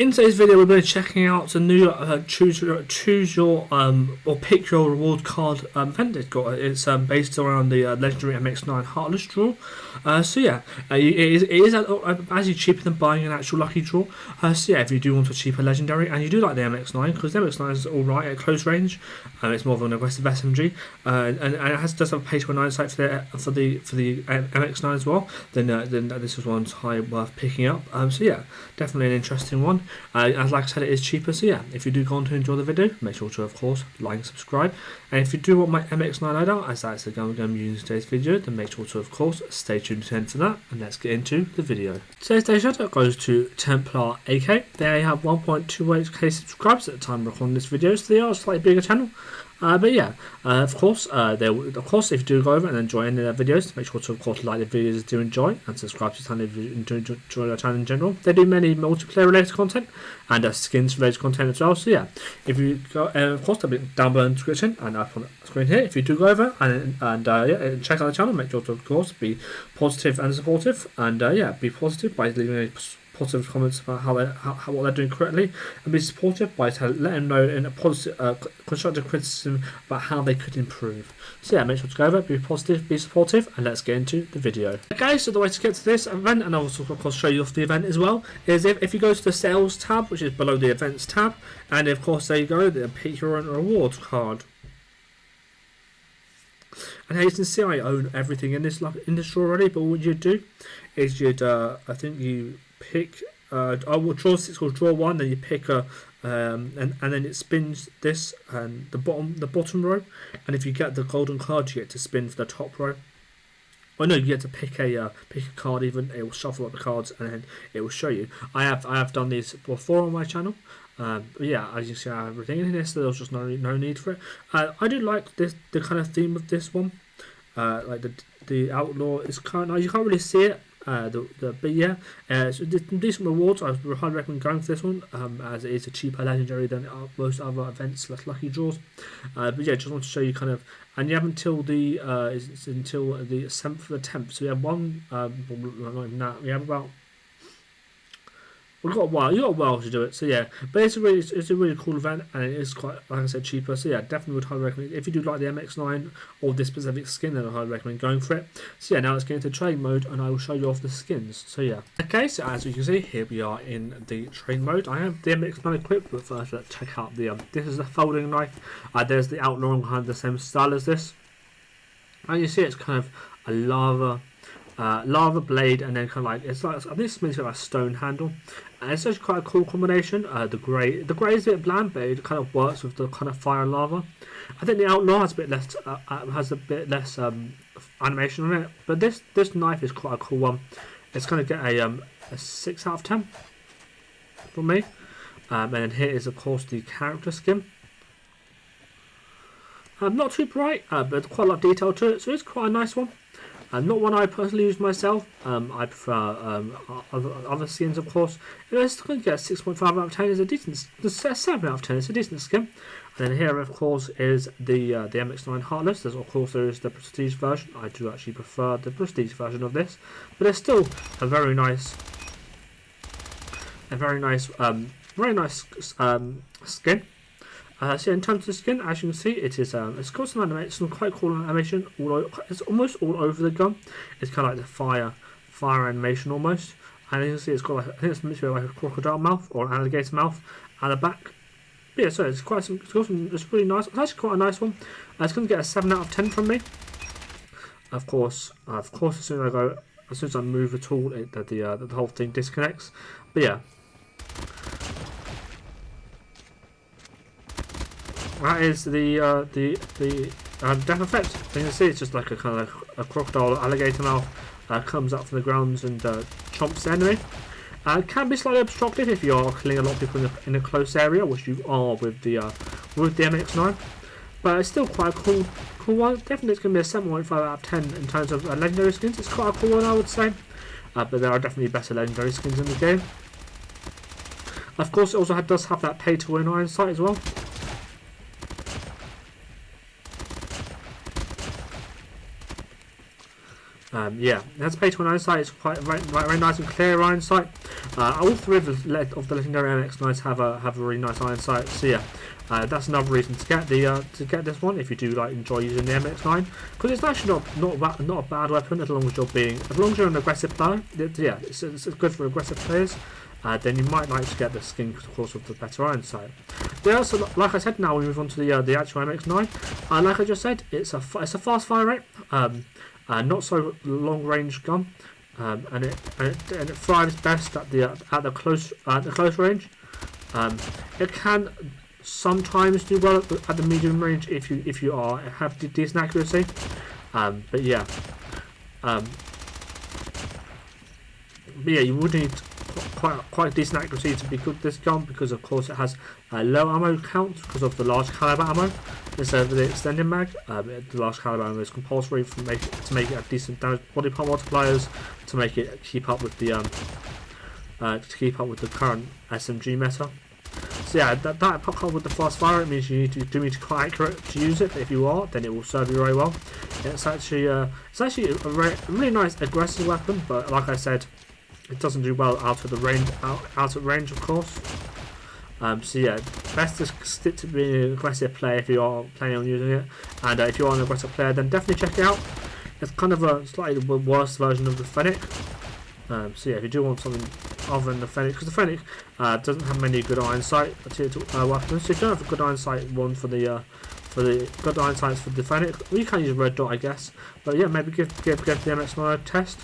In today's video, we're going to be checking out the new choose your or pick your reward card event it's got. It's based around the legendary MX9 Heartless draw. It is actually cheaper than buying an actual lucky draw. So yeah, if you do want a cheaper legendary and you do like the MX9, because the MX9 is all right at close range, it's more of an aggressive SMG, and it does have a pay-to-9 sight for the MX9 as well. Then this is one high worth picking up. So yeah, definitely an interesting one. As like I said, it is cheaper, so yeah, if you do go on to enjoy the video, make sure to of course like and subscribe. And if you do want my MX9 Loadout, as that's the gun we're going to be using in today's video, then make sure to of course stay tuned to the end for that, and let's get into the video. Today's shoutout goes to Templar AK. They have 1.28k subscribers at the time of recording this video, so they are a slightly bigger channel. Of course, if you do go over and enjoy any of their videos, make sure to of course like the videos if you do enjoy, and subscribe to the channel if you enjoy their channel in general. They do many multiplayer related content and skins related content as well. So yeah, if you go, of course, there'll be down below in the description and up on the screen here. If you do go over and check out the channel, make sure to of course be positive and supportive, and be positive by leaving a positive comments about what they're doing correctly, and be supportive by letting them know in a positive constructive criticism about how they could improve. So yeah, make sure to go over, be positive, be supportive, and let's get into the video. Okay, so the way to get to this event, and I'll also of course show you off the event as well, is if you go to the sales tab, which is below the events tab, and of course there you go, pick your own rewards card. And as you can see, I own everything in this industry already, but what you do is I think you pick I will draw 6 or draw 1, then you pick a and then it spins this and the bottom row, and if you get the golden card you get to spin for the top row. Oh no, you get to pick a card, even it will shuffle up the cards and then it will show you. I have done these before on my channel. But yeah, as you see, I have everything in here, so there's just no need for it. I do like the kind of theme of this one. Like the outlaw is kind of nice. You can't really see it. But yeah, so decent rewards. I would highly recommend going for this one, as it is a cheaper legendary than most other events like lucky draws. But yeah, just want to show you kind of, and you have until the until the 7th of the 10th. So we have one. Not even that. We have about. We've got a while. You got a while to do it, so yeah. But it's a really cool event, and it is quite, like I said, cheaper. So yeah, definitely would highly recommend. If you do like the MX9 or this specific skin, then I highly recommend going for it. So yeah, now let's get into trade mode, and I will show you off the skins. So yeah. Okay, so as you can see, here we are in the trade mode. I have the MX9 equipped, but first let's check out the this is the folding knife. There's the outlaw and kind of the same style as this, and you see it's kind of a lava blade, and then kind of like it's like, I think it's meant to be like a stone handle, and it's actually quite a cool combination. The grey is a bit bland, but it kind of works with the kind of fire and lava. I think the outlaw has a bit less animation on it, but this knife is quite a cool one. It's going to get a 6 out of 10 from me. And then here is of course the character skin. Not too bright, but quite a lot of detail to it, so it's quite a nice one. Not one I personally use myself. I prefer other skins, of course. It's going to get a 6.5 out of 10. It's a decent, 7 out of 10. It's a decent skin. And then here, of course, is the MX9 Heartless. Of course, there is the Prestige version. I do actually prefer the Prestige version of this, but it's still a very nice skin. So in terms of the skin, as you can see, it is it's got some quite cool animation. It's almost all over the gun. It's kind of like the fire animation almost. And you can see it's got like, I think it's meant to be like a crocodile mouth or an alligator mouth at the back. But yeah, so it's it's really nice. It's actually quite a nice one. It's going to get a 7 out of 10 from me. Of course, as soon as I move the tool, the whole thing disconnects. But yeah. That is the death effect. You can see it's just like a kind of like a crocodile alligator mouth comes up from the ground and chomps the enemy. It can be slightly obstructive if you are killing a lot of people in a close area, which you are with the MX9. But it's still quite a cool one. Definitely, it's going to be a 7.5 out of 10 in terms of legendary skins. It's quite a cool one, I would say. But there are definitely better legendary skins in the game. Of course, it also does have that pay-to-win iron sight as well. Yeah, that's pay-to-win iron sight. It's quite very nice and clear iron sight. All three of the legendary MX9s have a really nice iron sight. So yeah, that's another reason to get this one if you do like enjoy using the MX9, because it's actually not a bad weapon as long as you're an aggressive player. Yeah, it's good for aggressive players. Then you might like to get the skin, of course, with the better iron sight. Yeah, so like I said, now we move on to the actual MX9. Like I just said, it's a fast fire rate, not so long range gun, and it thrives best at the close range. It can sometimes do well at the medium range if you have decent accuracy. But yeah, you would need quite decent accuracy to be good with this gun, because of course it has a low ammo count because of the large caliber ammo instead of the extended mag. The large caliber ammo is compulsory to make it have decent damage body part multipliers to make it keep up with the current SMG meta. So yeah, that coupled with the fast fire, it means you need to be quite accurate to use it. But if you are, then it will serve you very well. It's actually a really nice aggressive weapon, but like I said, it doesn't do well out of range, of course. So yeah, best to stick to being an aggressive player if you are planning on using it. And if you are an aggressive player, then definitely check it out. It's kind of a slightly worse version of the Fennec. So yeah, if you do want something other than the Fennec, because the Fennec doesn't have many good iron sight weapons. So if you don't have a good iron sight one for the good iron sights for the Fennec, well, you can use a red dot, I guess. But yeah, maybe give the MX9 a test.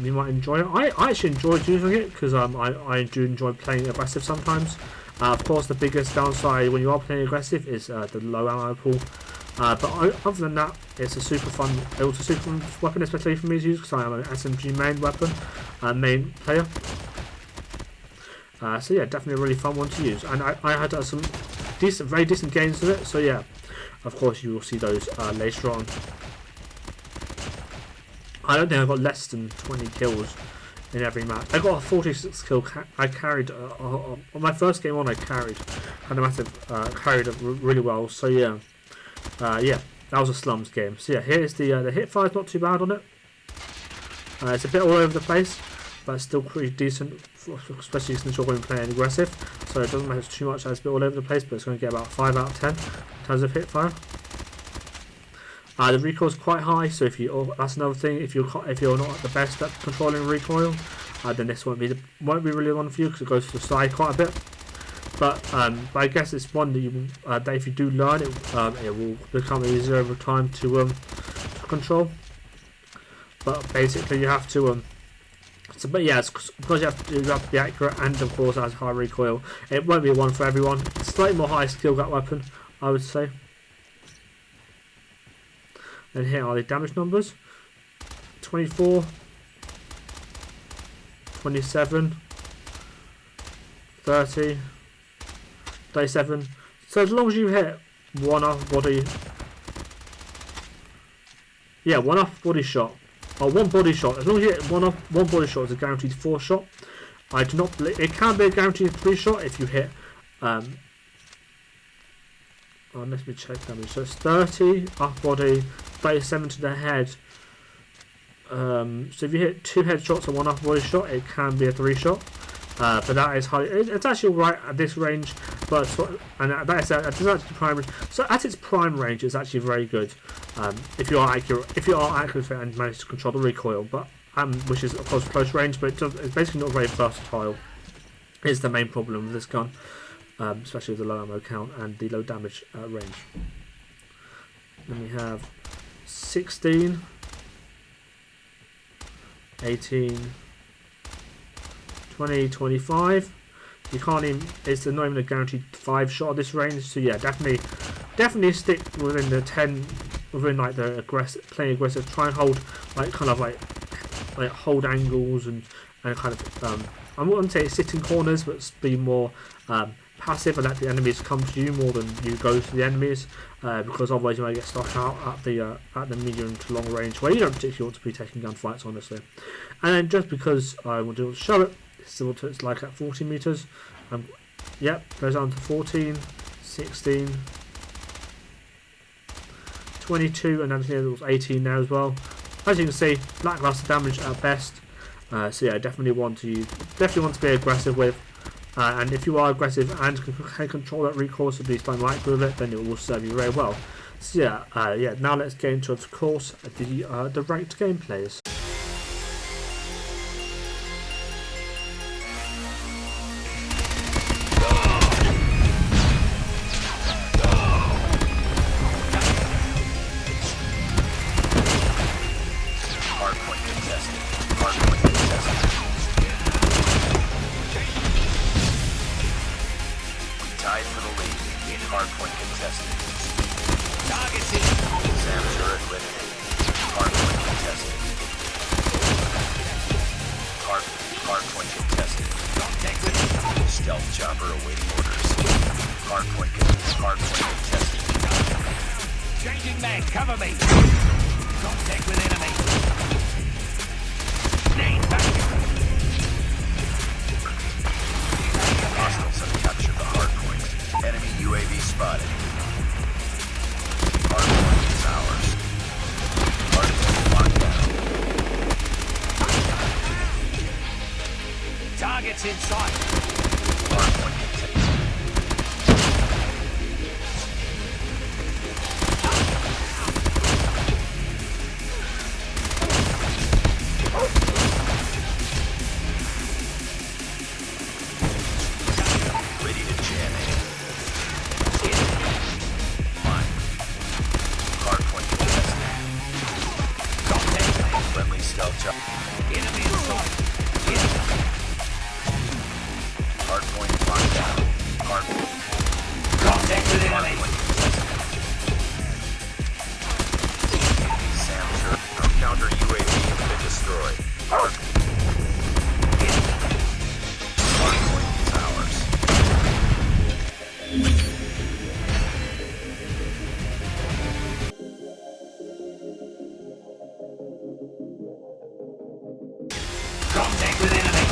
You might enjoy it. I actually enjoyed using it because I do enjoy playing aggressive sometimes. Of course, the biggest downside when you are playing aggressive is the low ammo pool. But other than that, it's a super fun weapon, especially for me to use because I am an SMG main player. So yeah, definitely a really fun one to use, and I had some very decent games with it. So yeah, of course you will see those later on. I don't think I got less than 20 kills in every match. I got a 46 kill. I carried on my first game on. I carried really well. So yeah, yeah, that was a slums game. So yeah, here's the hit fire is not too bad on it. It's a bit all over the place, but it's still pretty decent, especially since you're going playing aggressive. So it doesn't matter too much. It's a bit all over the place, but it's going to get about 5 out of 10 in terms of hit fire. The recoil is quite high, so that's another thing. If you're not the best at controlling recoil, then this won't be really the one for you because it goes to the side quite a bit. But I guess it's one that that if you do learn it, it will become easier over time to control. But basically, you have to but yeah, it's because you have to be accurate, and of course, it has high recoil. It won't be one for everyone. It's slightly more high skill that weapon, I would say. And here are the damage numbers: 24, 27, 30, 37. So as long as you hit one off body, yeah, one off body shot, or one body shot. As long as you hit one body shot, it's a guaranteed 4 shot. I do not believe it can be a guaranteed 3 shot if you hit. Let me check damage. So it's 30 off body, 37 to the head. So if you hit 2 headshots and 1 off body shot, it can be a 3 shot. But that is high. It's actually right at this range, but that's actually prime. So at its prime range, it's actually very good. If you are accurate and manage to control the recoil, but which is of course close range, but it's basically not very versatile. Is the main problem with this gun, especially with the low ammo count and the low damage range. Then we have 16, 18. 20, 25. You can't even. It's not even a guaranteed 5 shot at this range. So yeah, definitely stick within the 10, within like the playing aggressive. Try and hold like hold angles and kind of. I wouldn't say sitting corners, but be more passive and let the enemies come to you more than you go to the enemies, because otherwise you might get stuck out at the medium to long range where you don't particularly want to be taking gunfights, honestly. And then just because I want to show it. So it's like at 40 meters. Yep, goes on to 14, 16, 22, and then here it was 18 now as well. As you can see, lackluster damage at best. So yeah, definitely want to be aggressive with. And if you are aggressive and can control that recoil, so be slightly micro with it, then it will serve you very well. So yeah, now let's get into, of course, the ranked gameplays. Targets in sight. Ready to jam it. Hardpoint contested. Contact. Friendly stealth jump. Enemy in sight. Hardpoint locked down. Hardpoint. Contact with enemy. Samsung. Counter UAV has been destroyed. Hardpoint is ours. Contact with enemy.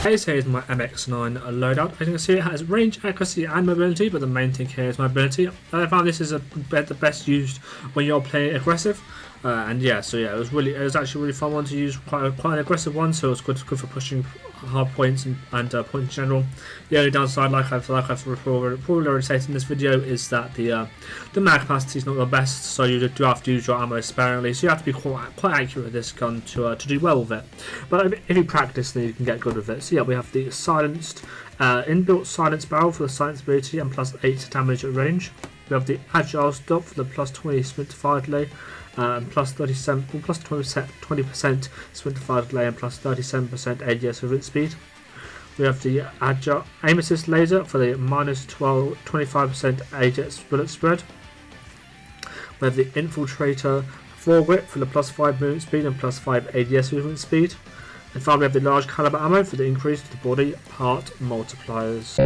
Here is my MX9 Loadout. As you can see, it has range, accuracy and mobility, but the main thing here is mobility. I found this is the best used when you're playing aggressive. And yeah, so yeah, it was actually a really fun one to use, quite an aggressive one, so it was good for pushing hard points and points in general. The only downside, like I've probably already said in this video, is that the mag capacity is not the best, so you do have to use your ammo sparingly. So you have to be quite accurate with this gun to do well with it. But if you practice, then you can get good with it. So yeah, we have the silenced inbuilt silence barrel for the silence ability and plus 8 damage at range. We have the agile stop for the plus 20 sprint to fire delay. Plus 20% sprint to fire delay and plus 37% ADS movement speed. We have the agile aim assist laser for the minus 25% ADS bullet spread. We have the infiltrator foregrip for the plus 5 movement speed and plus 5 ADS movement speed. And finally we have the large caliber ammo for the increase to the body part multipliers.